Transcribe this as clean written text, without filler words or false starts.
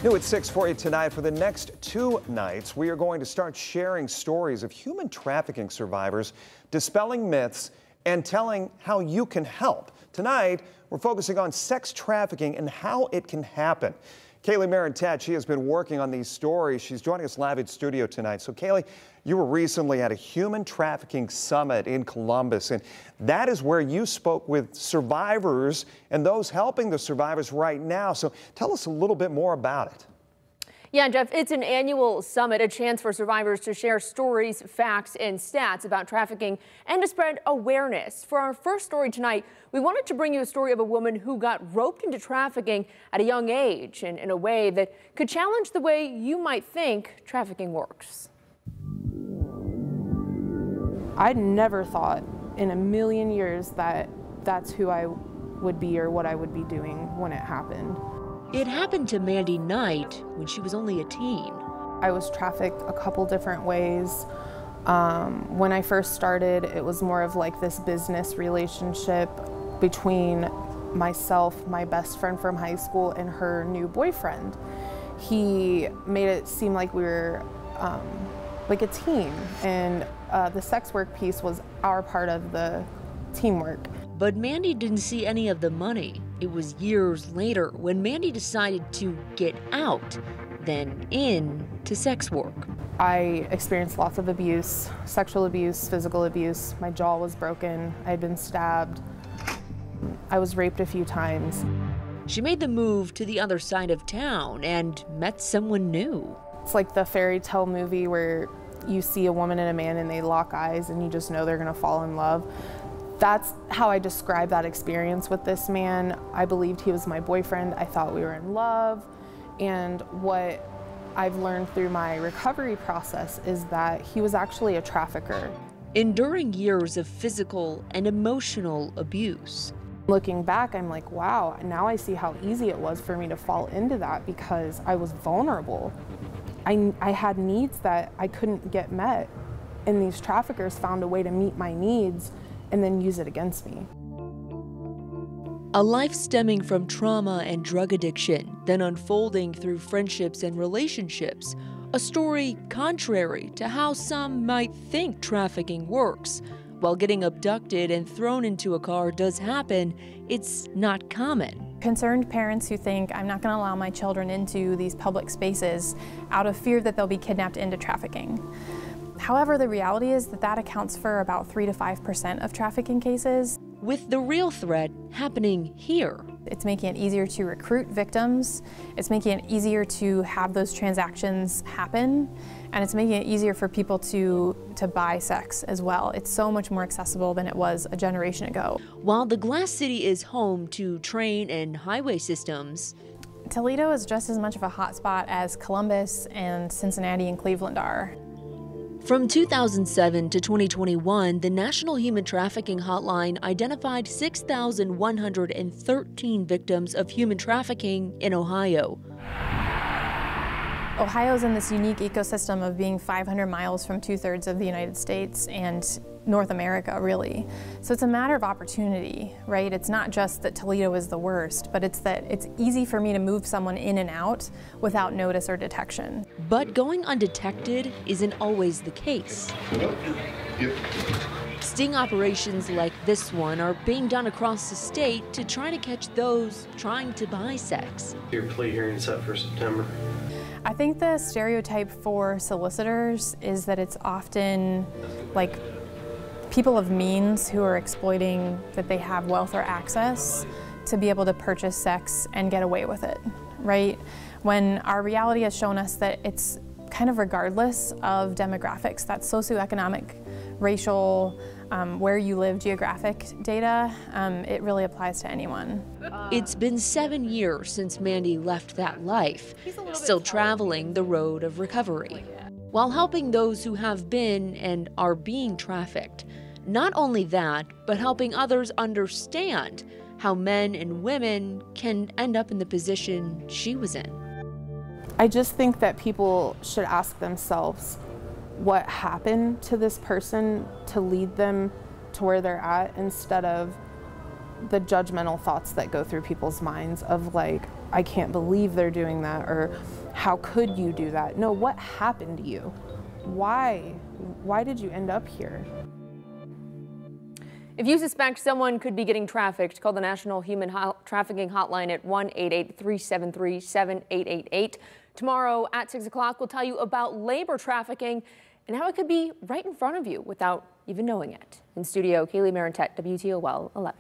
New at 6 for you tonight. For the next 2 nights, we are going to start sharing stories of human trafficking survivors, dispelling myths, and telling how you can help. Tonight, we're focusing on sex trafficking and how it can happen. Kaylee Marentat, she has been working on these stories. She's joining us live in studio tonight. So Kaylee, you were recently at a human trafficking summit in Columbus, and that is where you spoke with survivors and those helping the survivors right now. So tell us a little bit more about it. Yeah, Jeff, it's an annual summit, a chance for survivors to share stories, facts, and stats about trafficking and to spread awareness. For our first story tonight, we wanted to bring you a story of a woman who got roped into trafficking at a young age and in a way that could challenge the way you might think trafficking works. I'd never thought in a million years that that's who I would be or what I would be doing when it happened. It happened to Mandy Knight when she was only a teen. I was trafficked a couple different ways. When I first started, it was more of like this business relationship between myself, my best friend from high school, and her new boyfriend. He made it seem like we were like a team, and the sex work piece was our part of the teamwork. But Mandy didn't see any of the money. It was years later when Mandy decided to get out, then into sex work. I experienced lots of abuse, sexual abuse, physical abuse. My jaw was broken. I had been stabbed. I was raped a few times. She made the move to the other side of town and met someone new. It's like the fairy tale movie where you see a woman and a man and they lock eyes and you just know they're gonna fall in love. That's how I describe that experience with this man. I believed he was my boyfriend. I thought we were in love. And what I've learned through my recovery process is that he was actually a trafficker. Enduring years of physical and emotional abuse. Looking back, I'm like, wow, now I see how easy it was for me to fall into that because I was vulnerable. I had needs that I couldn't get met, and these traffickers found a way to meet my needs and then use it against me. A life stemming from trauma and drug addiction, then unfolding through friendships and relationships. A story contrary to how some might think trafficking works. While getting abducted and thrown into a car does happen, it's not common. Concerned parents who think, I'm not going to allow my children into these public spaces out of fear that they'll be kidnapped into trafficking. However, the reality is that that accounts for about 3 to 5% of trafficking cases. With the real threat happening here. It's making it easier to recruit victims, it's making it easier to have those transactions happen, and it's making it easier for people to buy sex as well. It's so much more accessible than it was a generation ago. While the Glass City is home to train and highway systems, Toledo is just as much of a hotspot as Columbus and Cincinnati and Cleveland are. From 2007 to 2021, the National Human Trafficking Hotline identified 6,113 victims of human trafficking in Ohio. Ohio's in this unique ecosystem of being 500 miles from 2/3 of the United States and North America, really. So it's a matter of opportunity, right? It's not just that Toledo is the worst, but it's that it's easy for me to move someone in and out without notice or detection. But going undetected isn't always the case. Sting operations like this one are being done across the state to try to catch those trying to buy sex. Your plea hearing set for September. I think the stereotype for solicitors is that it's often like people of means who are exploiting that they have wealth or access to be able to purchase sex and get away with it, right? When our reality has shown us that it's kind of regardless of demographics, that socioeconomic, racial, where you live, geographic data, it really applies to anyone. It's been 7 years since Mandy left that life, still traveling the road of recovery, while helping those who have been and are being trafficked. Not only that, but helping others understand how men and women can end up in the position she was in. I just think that people should ask themselves what happened to this person to lead them to where they're at, instead of the judgmental thoughts that go through people's minds of like, I can't believe they're doing that, or how could you do that? No, what happened to you? Why? Why did you end up here? If you suspect someone could be getting trafficked, call the National Human Trafficking Hotline at 1-888-373-7888. Tomorrow at 6 o'clock, we'll tell you about labor trafficking and how it could be right in front of you without even knowing it. In studio, Kaylee Marentet, WTOL 11.